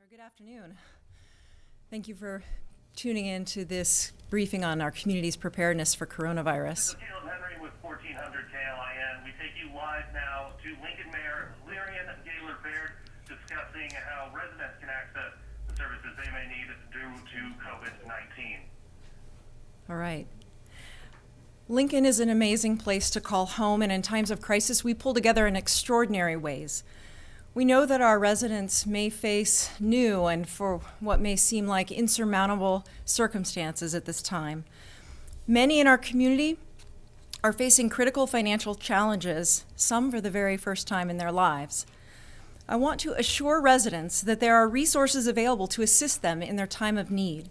Good afternoon. Thank you for tuning in to this briefing on our community's preparedness for coronavirus. This is Caleb Henry with 1400 KLIN. We take you live now to Lincoln Mayor Lyrian Gaylor-Baird discussing how residents can access the services they may need due to COVID-19. All right. Lincoln is an amazing place to call home, and in times of crisis, we pull together in extraordinary ways. We know that our residents may face new and for what may seem like insurmountable circumstances at this time. Many in our community are facing critical financial challenges, some for the very first time in their lives. I want to assure residents that there are resources available to assist them in their time of need.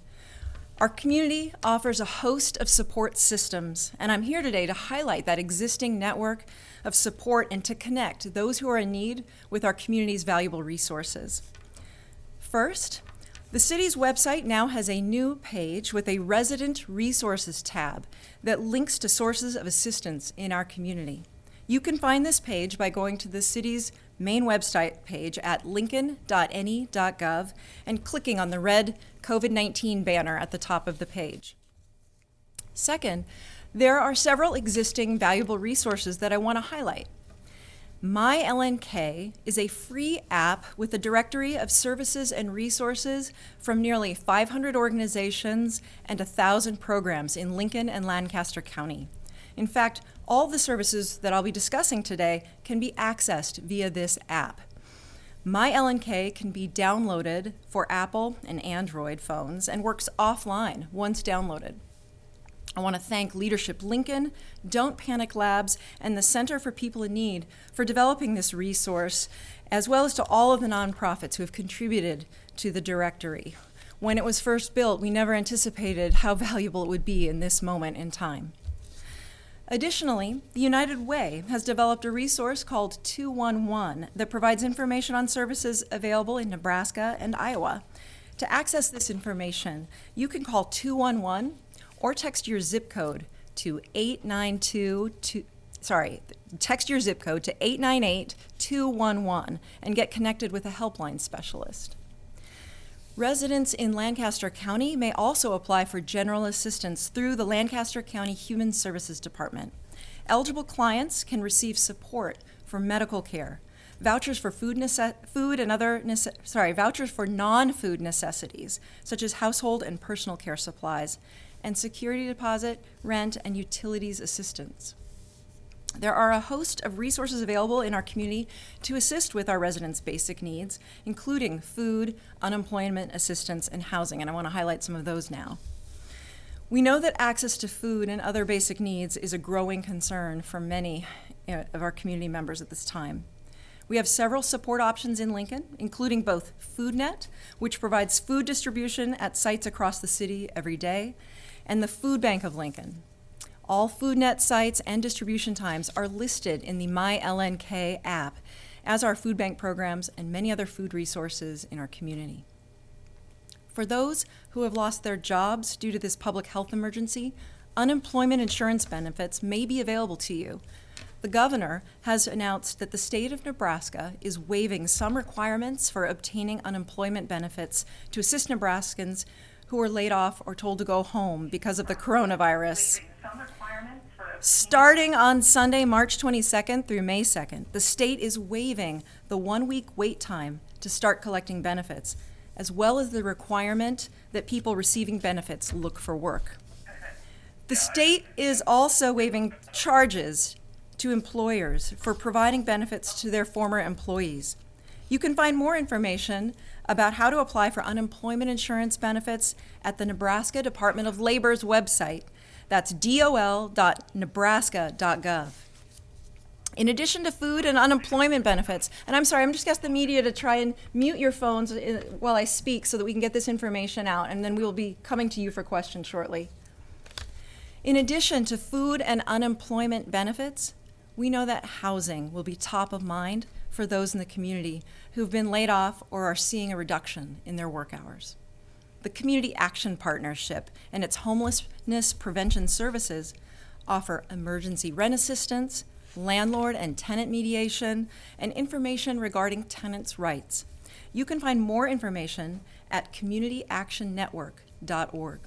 Our community offers a host of support systems, and I'm here today to highlight that existing network of support and to connect those who are in need with our community's valuable resources. First, the city's website now has a new page with a resident resources tab that links to sources of assistance in our community. You can find this page by going to the city's main website page at lincoln.ne.gov and clicking on the red COVID-19 banner at the top of the page. Second, there are several existing valuable resources that I want to highlight. MyLNK is a free app with a directory of services and resources from nearly 500 organizations and 1,000 programs in Lincoln and Lancaster County. In fact, all the services that I'll be discussing today can be accessed via this app. MyLNK can be downloaded for Apple and Android phones and works offline once downloaded. I want to thank Leadership Lincoln, Don't Panic Labs, and the Center for People in Need for developing this resource, as well as to all of the nonprofits who have contributed to the directory. When it was first built, we never anticipated how valuable it would be in this moment in time. Additionally, the United Way has developed a resource called 211 that provides information on services available in Nebraska and Iowa. To access this information, you can call 211 or text your zip code to 898-211 and get connected with a helpline specialist. Residents in Lancaster County may also apply for general assistance through the Lancaster County Human Services Department. Eligible clients can receive support for medical care, vouchers for vouchers for non-food necessities, such as household and personal care supplies, and security deposit, rent, and utilities assistance. There are a host of resources available in our community to assist with our residents' basic needs, including food, unemployment assistance, and housing, and I want to highlight some of those now. We know that access to food and other basic needs is a growing concern for many of our community members at this time. We have several support options in Lincoln, including both FoodNet, which provides food distribution at sites across the city every day, and the Food Bank of Lincoln. All FoodNet sites and distribution times are listed in the MyLNK app, as are food bank programs and many other food resources in our community. For those who have lost their jobs due to this public health emergency, unemployment insurance benefits may be available to you. The governor has announced that the state of Nebraska is waiving some requirements for obtaining unemployment benefits to assist Nebraskans who were laid off or told to go home because of the coronavirus. Starting on Sunday, March 22nd through May 2nd, the state is waiving the 1-week wait time to start collecting benefits, as well as the requirement that people receiving benefits look for work. The state is also waiving charges to employers for providing benefits to their former employees. You can find more information about how to apply for unemployment insurance benefits at the Nebraska Department of Labor's website. That's dol.nebraska.gov. In addition to food and unemployment benefits, and I'm sorry, I'm just asking the media to try and mute your phones while I speak so that we can get this information out, and then we will be coming to you for questions shortly. In addition to food and unemployment benefits, we know that housing will be top of mind for those in the community who've been laid off or are seeing a reduction in their work hours. The Community Action Partnership and its homelessness prevention services offer emergency rent assistance, landlord and tenant mediation, and information regarding tenants' rights. You can find more information at communityactionnetwork.org.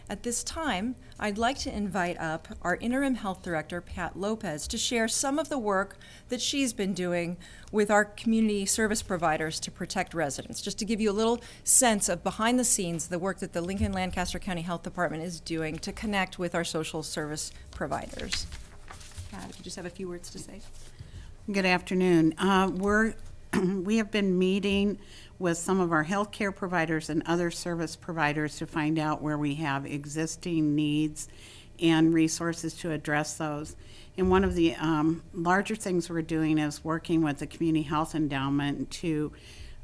At this time, I'd like to invite up our Interim Health Director, Pat Lopez, to share some of the work that she's been doing with our community service providers to protect residents, just to give you a little sense of behind the scenes the work that the Lincoln-Lancaster County Health Department is doing to connect with our social service providers. Pat, if you just have a few words to say. Good afternoon. We have been meeting with some of our healthcare providers and other service providers to find out where we have existing needs and resources to address those. And one of the larger things we're doing is working with the Community Health Endowment to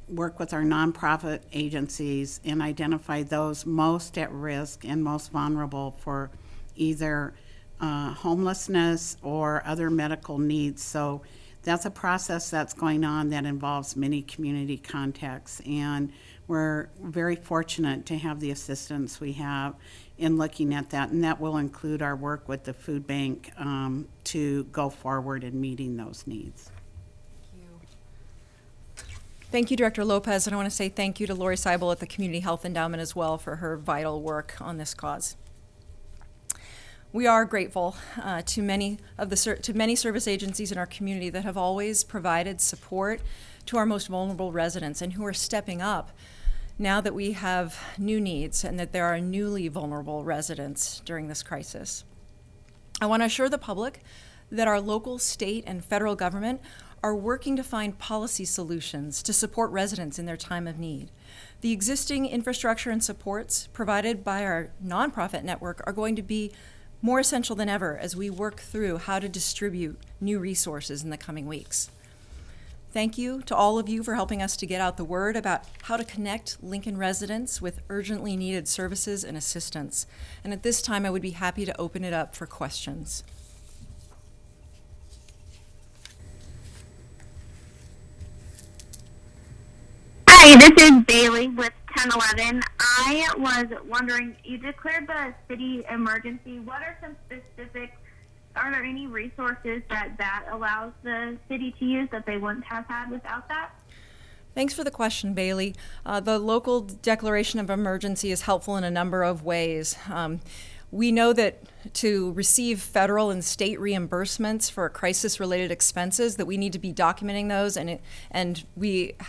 work with our nonprofit agencies and identify those most at risk and most vulnerable for either homelessness or other medical needs. So that's a process that's going on that involves many community contacts, and we're very fortunate to have the assistance we have in looking at that, and that will include our work with the food bank to go forward in meeting those needs. Thank you, Director Lopez, and I want to say thank you to Lori Seibel at the Community Health Endowment as well for her vital work on this cause. We are grateful to many service agencies in our community that have always provided support to our most vulnerable residents and who are stepping up now that we have new needs and that there are newly vulnerable residents during this crisis. I want to assure the public that our local, state, and federal government are working to find policy solutions to support residents in their time of need. The existing infrastructure and supports provided by our nonprofit network are going to be more essential than ever as we work through how to distribute new resources in the coming weeks. Thank you to all of you for helping us to get out the word about how to connect Lincoln residents with urgently needed services and assistance. And at this time, I would be happy to open it up for questions. Hi, this is Bailey with 1011. I was wondering, you declared the city emergency. What are some specific, are there any resources that allows the city to use that they wouldn't have had without that? Thanks for the question, Bailey. The local declaration of emergency is helpful in a number of ways. We know that to receive federal and state reimbursements for crisis-related expenses, that we need to be documenting those, and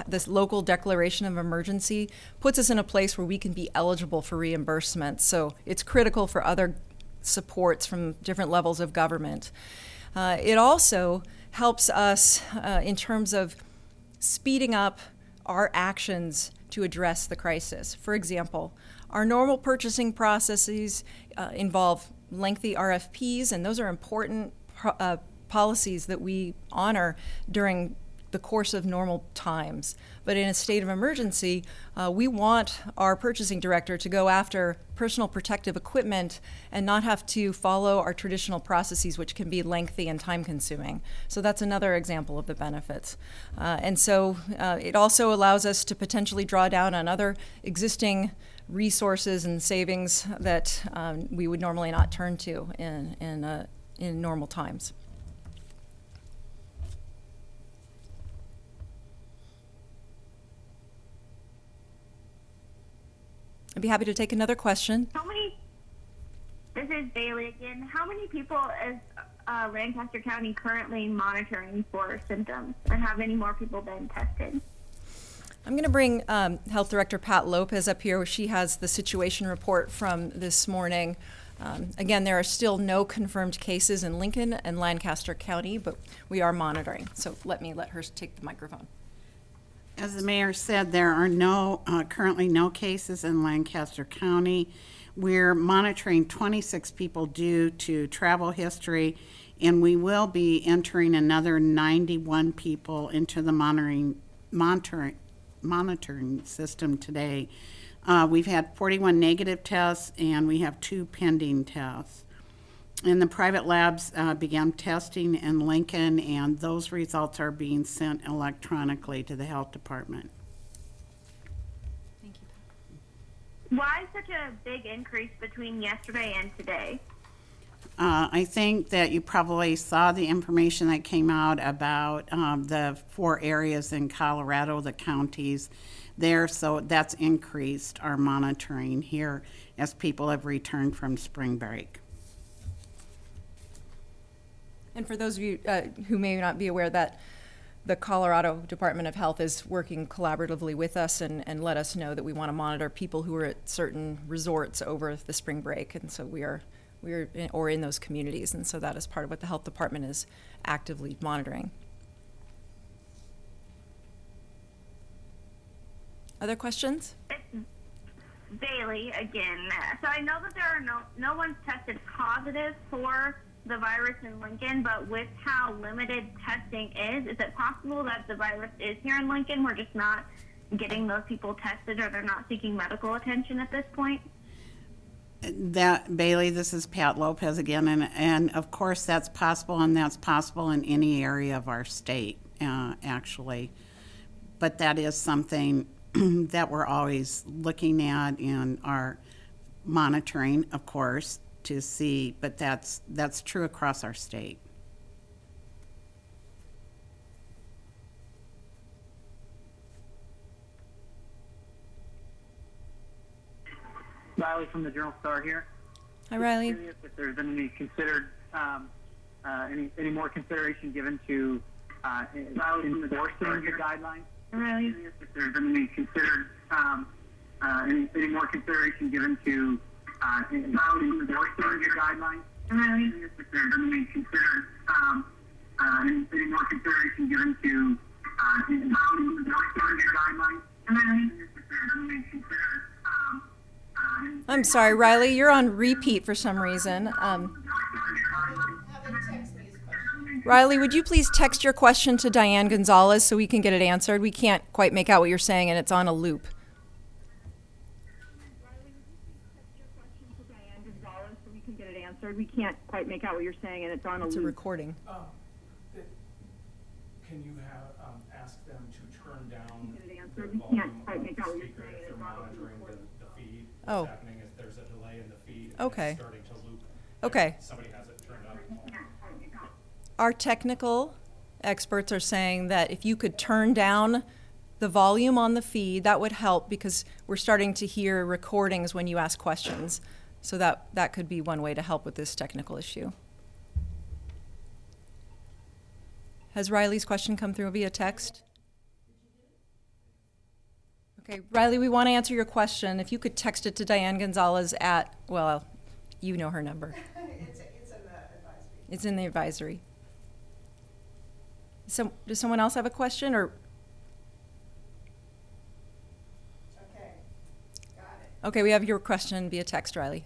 this local declaration of emergency puts us in a place where we can be eligible for reimbursements. So it's critical for other supports from different levels of government. It also helps us in terms of speeding up our actions to address the crisis. For example, our normal purchasing processes involve lengthy RFPs, and those are important policies that we honor during the course of normal times. But in a state of emergency, we want our purchasing director to go after personal protective equipment and not have to follow our traditional processes, which can be lengthy and time-consuming. So that's another example of the benefits. And so it also allows us to potentially draw down on other existing resources and savings that we would normally not turn to in normal times. I'd be happy to take another question. This is Bailey again. How many people is Lancaster County currently monitoring for symptoms, and have any more people been tested? I'm going to bring Health Director Pat Lopez up here. She has the situation report from this morning. Again, there are still no confirmed cases in Lincoln and Lancaster County, but we are monitoring. So let her take the microphone. As the mayor said, there are currently no cases in Lancaster County. We're monitoring 26 people due to travel history, and we will be entering another 91 people into the monitoring system today. We've had 41 negative tests, and we have 2 pending tests. And the private labs began testing in Lincoln, and those results are being sent electronically to the health department. Thank you. Why such a big increase between yesterday and today? I think that you probably saw the information that came out about the 4 areas in Colorado, the counties there. So that's increased our monitoring here as people have returned from spring break. And for those of you who may not be aware, that the Colorado Department of Health is working collaboratively with us and let us know that we want to monitor people who are at certain resorts over the spring break. And so we are in those communities. And so that is part of what the health department is actively monitoring. Other questions? Bailey again. So I know that there are no one's tested positive for the virus in Lincoln, but with how limited testing is it possible that the virus is here in Lincoln? We're just not getting those people tested, or they're not seeking medical attention at this point? That, Bailey, this is Pat Lopez again, and of course that's possible, and that's possible in any area of our state, actually. But that is something that we're always looking at in our monitoring, of course, to see, but that's true across our state. Riley from the Journal Star here. Hi, Riley. Curious if there's been any considered any more consideration given to enforcing the guidelines. Riley. Curious if there's been any considered any more consideration given to enforcing the guidelines. Riley. Curious if there's been any considered any more consideration given to enforcing the guidelines. Riley. Curious if there's been any considered I'm sorry, Riley, you're on repeat for some reason. Riley, would you please text your question to Diane Gonzalez so we can get it answered? We can't quite make out what you're saying, and it's on a loop. We can't quite make out what you're saying, and it's on a It's a loop. recording. Can you have, ask them to turn down Get it the answered. We volume can't quite of make the out what you're speaker saying, if it's they're on a monitoring loop. the feed? Oh. What's happening is there's a delay in the feed. and Okay. It's starting to loop. Okay. Somebody has it turned up. Our technical experts are saying that if you could turn down the volume on the feed, that would help, because we're starting to hear recordings when you ask questions. So that could be one way to help with this technical issue. Has Riley's question come through via text? Okay, Riley, we want to answer your question. If you could text it to Diane Gonzalez at, well, you know her number. It's in the advisory. It's in the advisory. Does someone else have a question, or? Okay, got it. Okay, we have your question via text, Riley.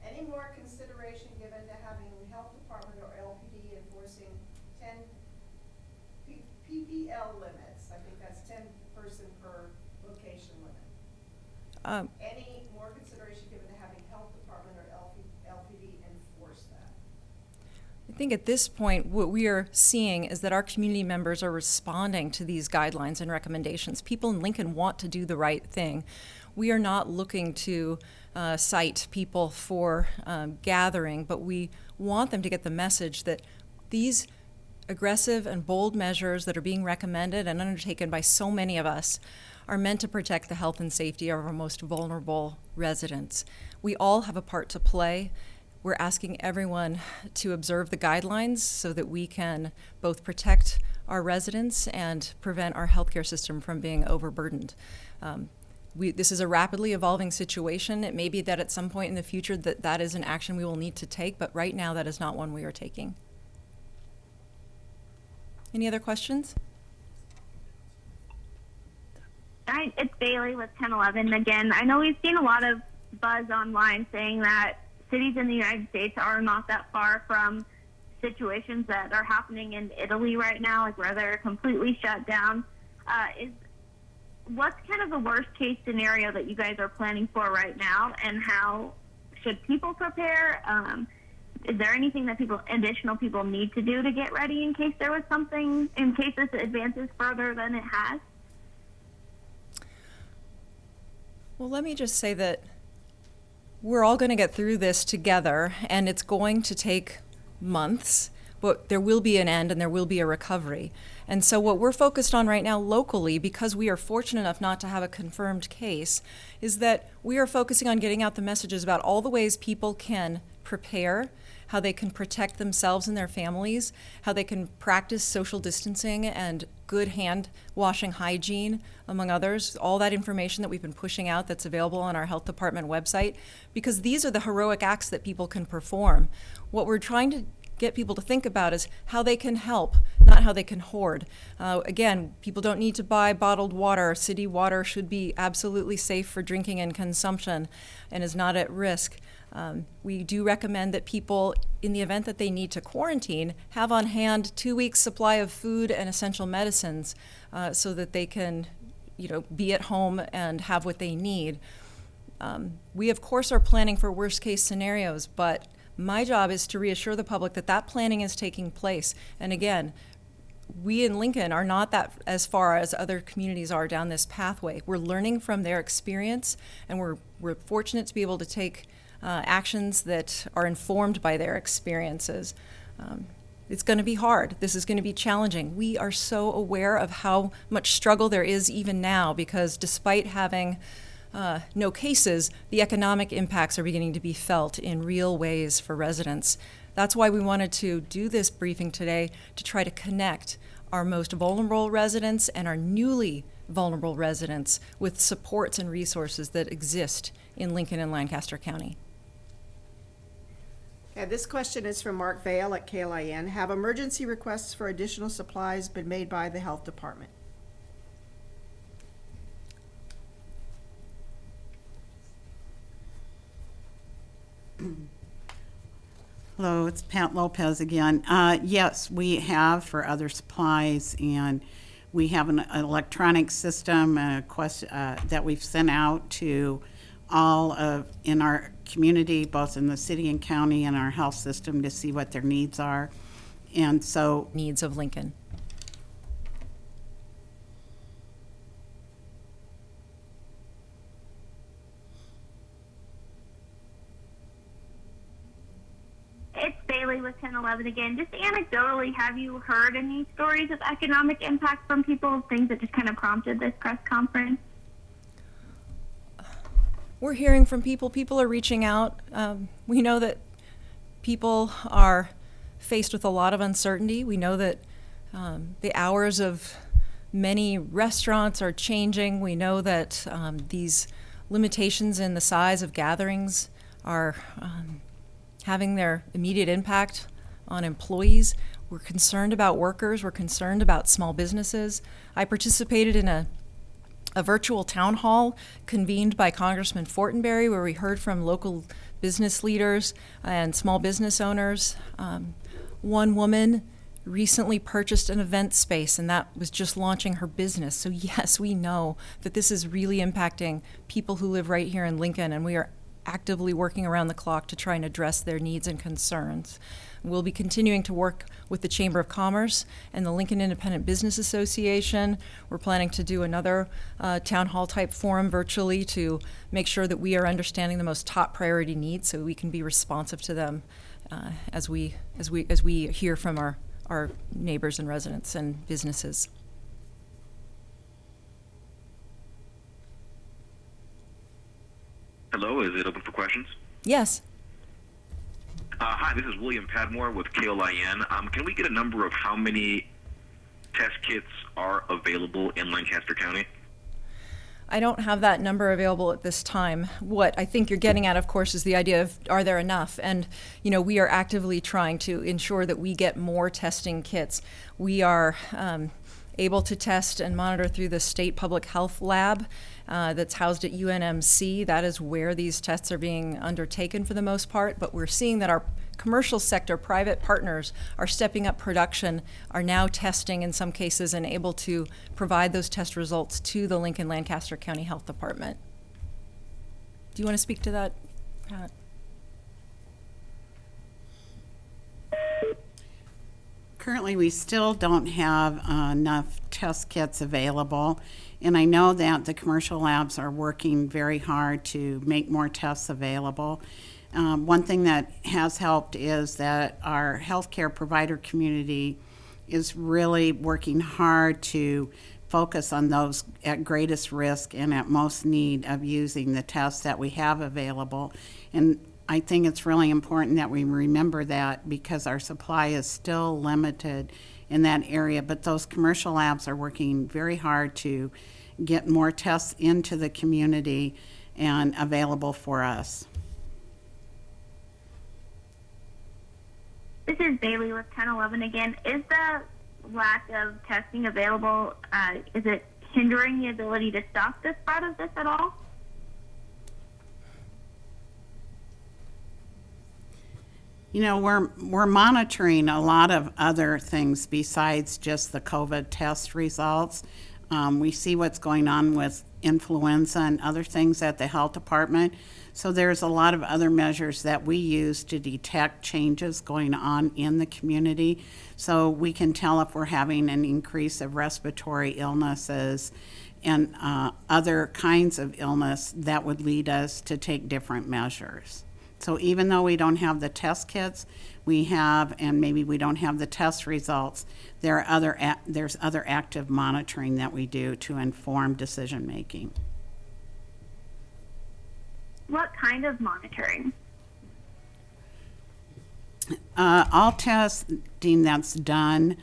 Any more consideration given to having health department or LPD enforcing 10 PPL limits? I think that's 10 person per location limit. Any more consideration given to having health department or LPD enforce that? I think at this point, what we are seeing is that our community members are responding to these guidelines and recommendations. People in Lincoln want to do the right thing. We are not looking to cite people for gathering, but we want them to get the message that these aggressive and bold measures that are being recommended and undertaken by so many of us are meant to protect the health and safety of our most vulnerable residents. We all have a part to play. We're asking everyone to observe the guidelines so that we can both protect our residents and prevent our healthcare system from being overburdened. This is a rapidly evolving situation. It may be that at some point in the future that is an action we will need to take, but right now that is not one we are taking. Any other questions? Hi, it's Bailey with 1011 again. I know we've seen a lot of buzz online saying that cities in the United States are not that far from situations that are happening in Italy right now, like where they're completely shut down. What's kind of the worst case scenario that you guys are planning for right now, and how should people prepare? Is there anything that additional people need to do to get ready in case there was something, in case this advances further than it has? Well, let me just say that we're all going to get through this together, and it's going to take months, but there will be an end and there will be a recovery. And so what we're focused on right now locally, because we are fortunate enough not to have a confirmed case, is that we are focusing on getting out the messages about all the ways people can prepare, how they can protect themselves and their families, how they can practice social distancing and good hand washing hygiene, among others. All that information that we've been pushing out that's available on our health department website, because these are the heroic acts that people can perform. What we're trying to get people to think about is how they can help, not how they can hoard. Again, people don't need to buy bottled water. City water should be absolutely safe for drinking and consumption and is not at risk. We do recommend that people, in the event that they need to quarantine, have on hand 2 weeks' supply of food and essential medicines so that they can, be at home and have what they need. We, of course, are planning for worst-case scenarios, but my job is to reassure the public that that planning is taking place. And again, we in Lincoln are not that as far as other communities are down this pathway. We're learning from their experience, and we're fortunate to be able to take actions that are informed by their experiences. It's going to be hard. This is going to be challenging. We are so aware of how much struggle there is even now, because despite having no cases, the economic impacts are beginning to be felt in real ways for residents. That's why we wanted to do this briefing today, to try to connect our most vulnerable residents and our newly vulnerable residents with supports and resources that exist in Lincoln and Lancaster County. Okay, this question is from Mark Vale at KLIN. Have emergency requests for additional supplies been made by the health department? Hello, it's Pat Lopez again. Yes, we have for other supplies, and we have an electronic system that we've sent out to all in our community, both in the city and county, and our health system, to see what their needs are. And so Needs of Lincoln. It's Bailey with 1011 again. Just anecdotally, have you heard any stories of economic impact from people, things that just kind of prompted this press conference? We're hearing from people. People are reaching out. We know that people are faced with a lot of uncertainty. We know that the hours of many restaurants are changing. We know that these limitations in the size of gatherings are having their immediate impact on employees. We're concerned about workers. We're concerned about small businesses. I participated in a virtual town hall convened by Congressman Fortenberry, where we heard from local business leaders and small business owners. One woman recently purchased an event space, and that was just launching her business. So yes, we know that this is really impacting people who live right here in Lincoln, and we are actively working around the clock to try and address their needs and concerns. We'll be continuing to work with the Chamber of Commerce and the Lincoln Independent Business Association. We're planning to do another town hall type forum virtually to make sure that we are understanding the most top priority needs so we can be responsive to them as we hear from our neighbors and residents and businesses. Hello, is it open for questions? Yes. Hi, this is William Padmore with KLIN. Can we get a number of how many test kits are available in Lancaster County? I don't have that number available at this time. What I think you're getting at, of course, is the idea of, are there enough? And, we are actively trying to ensure that we get more testing kits. We are able to test and monitor through the state public health lab that's housed at UNMC. That is where these tests are being undertaken for the most part, but we're seeing that our commercial sector, private partners are stepping up production, are now testing in some cases and able to provide those test results to the Lincoln Lancaster County Health Department. Do you want to speak to that, Pat? Currently, we still don't have enough test kits available, and I know that the commercial labs are working very hard to make more tests available. One thing that has helped is that our healthcare provider community is really working hard to focus on those at greatest risk and at most need of using the tests that we have available. And I think it's really important that we remember that because our supply is still limited in that area. But those commercial labs are working very hard to get more tests into the community and available for us. This is Bailey with 1011 again. Is the lack of testing available, is it hindering the ability to stop the spread of this at all? You know, we're monitoring a lot of other things besides just the COVID test results. We see what's going on with influenza and other things at the health department. So there's a lot of other measures that we use to detect changes going on in the community. So we can tell if we're having an increase of respiratory illnesses and other kinds of illness that would lead us to take different measures. So even though we don't have the test kits, we have, and maybe we don't have the test results, there's other active monitoring that we do to inform decision making. What kind of monitoring? All testing that's done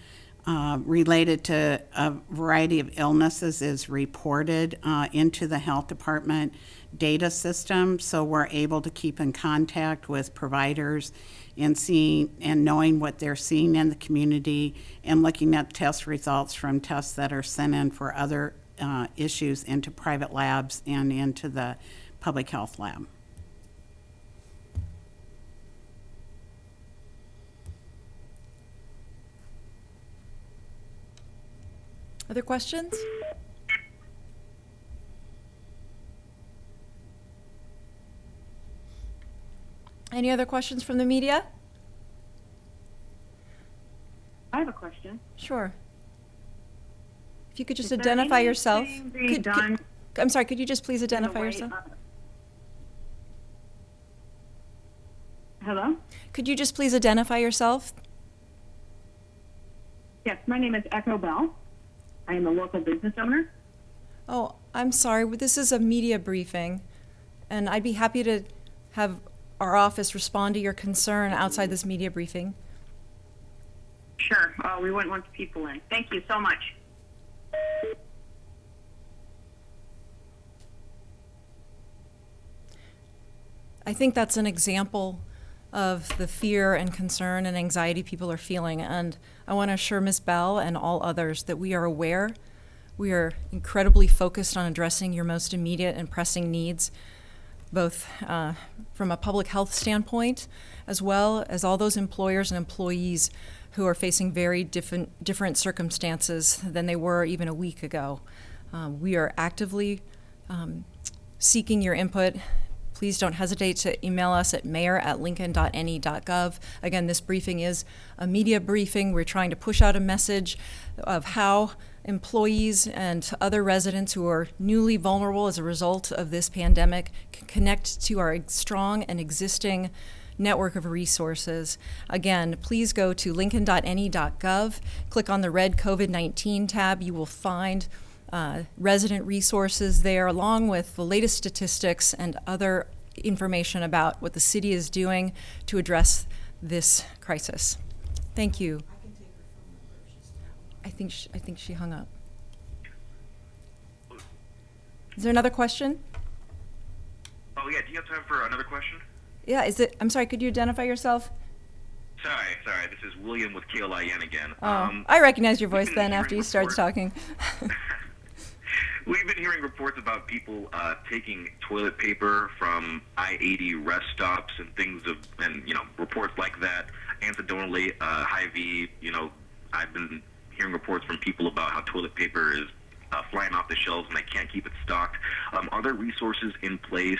related to a variety of illnesses is reported into the health department data system, so we're able to keep in contact with providers and seeing and knowing what they're seeing in the community and looking at test results from tests that are sent in for other issues into private labs and into the public health lab. Other questions? Any other questions from the media? I have a question. Sure. If you could just Is there identify yourself. anything being done I'm sorry, could you just please in the identify way yourself? of- Hello? Could you just please identify yourself? Yes, my name is Echo Bell. I am a local business owner. Oh, I'm sorry, but this is a media briefing, and I'd be happy to have our office respond to your concern outside this media briefing. Sure. We wouldn't want the people in. Thank you so much. I think that's an example of the fear and concern and anxiety people are feeling, and I want to assure Ms. Bell and all others that we are aware. We are incredibly focused on addressing your most immediate and pressing needs, both from a public health standpoint, as well as all those employers and employees who are facing very different circumstances than they were even a week ago. We are actively seeking your input. Please don't hesitate to email us at mayor@lincoln.ne.gov. Again, this briefing is a media briefing. We're trying to push out a message of how employees and other residents who are newly vulnerable as a result of this pandemic can connect to our strong and existing network of resources. Again, please go to lincoln.ne.gov, click on the red COVID-19 tab. You will find resident resources there, along with the latest statistics and other information about what the city is doing to address this crisis. Thank you. I think she hung up. Is there another question? Oh yeah, do you have time for another question? Yeah, I'm sorry, could you identify yourself? Sorry, this is William with KLIN again. I recognized your voice we've been then after you hearing started talking. We've been hearing reports about people taking toilet paper from I-80 rest stops and things reports like that. Anecdotally, Hy-Vee, I've been hearing reports from people about how toilet paper is flying off the shelves and they can't keep it stocked. Are there resources in place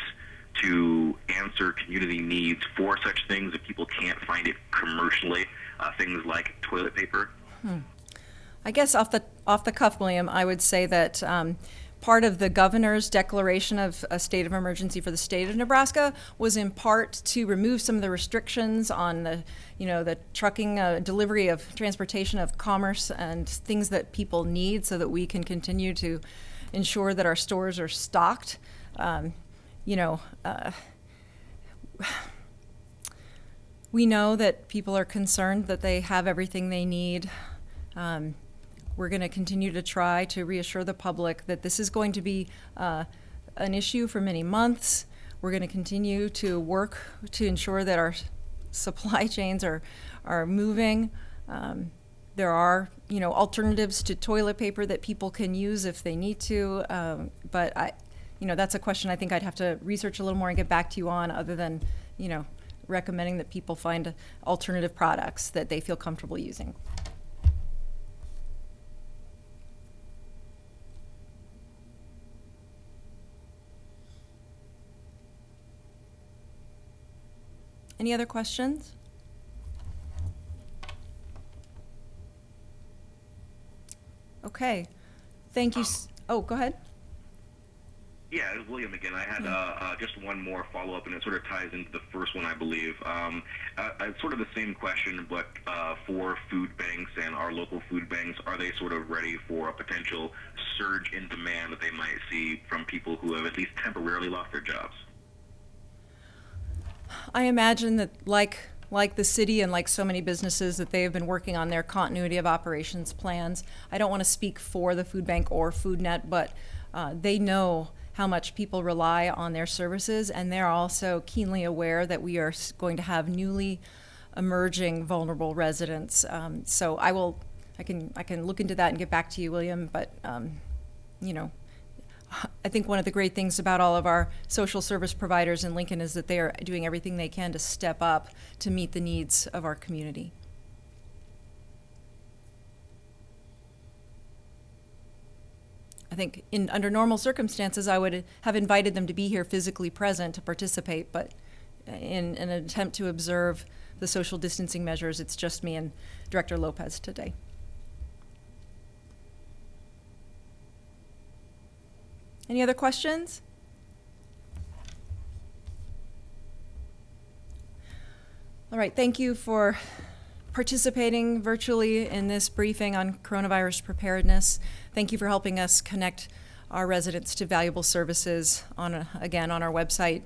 to answer community needs for such things if people can't find it commercially, things like toilet paper? I guess off the cuff, William, I would say that part of the governor's declaration of a state of emergency for the state of Nebraska was in part to remove some of the restrictions on the trucking, delivery of transportation of commerce and things that people need, so that we can continue to ensure that our stores are stocked. We know that people are concerned that they have everything they need. We're going to continue to try to reassure the public that this is going to be an issue for many months. We're going to continue to work to ensure that our supply chains are moving. There are, alternatives to toilet paper that people can use if they need to. But that's a question I think I'd have to research a little more and get back to you on, other than, recommending that people find alternative products that they feel comfortable using. Any other questions? Okay, thank you. Oh, go ahead. Yeah, it was William again. I had just one more follow-up, and it sort of ties into the first one, I believe. It's sort of the same question, but for food banks and our local food banks, are they sort of ready for a potential surge in demand that they might see from people who have at least temporarily lost their jobs? I imagine that, like the city and like so many businesses, that they have been working on their continuity of operations plans. I don't want to speak for the food bank or FoodNet, but they know how much people rely on their services, and they're also keenly aware that we are going to have newly emerging vulnerable residents. So I can look into that and get back to you, William. But I think one of the great things about all of our social service providers in Lincoln is that they are doing everything they can to step up to meet the needs of our community. I think under normal circumstances, I would have invited them to be here physically present to participate, but in an attempt to observe the social distancing measures, it's just me and Director Lopez today. Any other questions? All right, thank you for participating virtually in this briefing on coronavirus preparedness. Thank you for helping us connect our residents to valuable services on our website,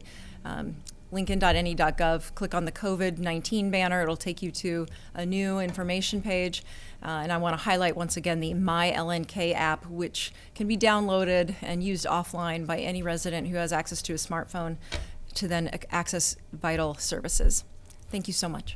lincoln.ne.gov. Click on the COVID-19 banner. It'll take you to a new information page. And I want to highlight once again the My LNK app, which can be downloaded and used offline by any resident who has access to a smartphone to then access vital services. Thank you so much.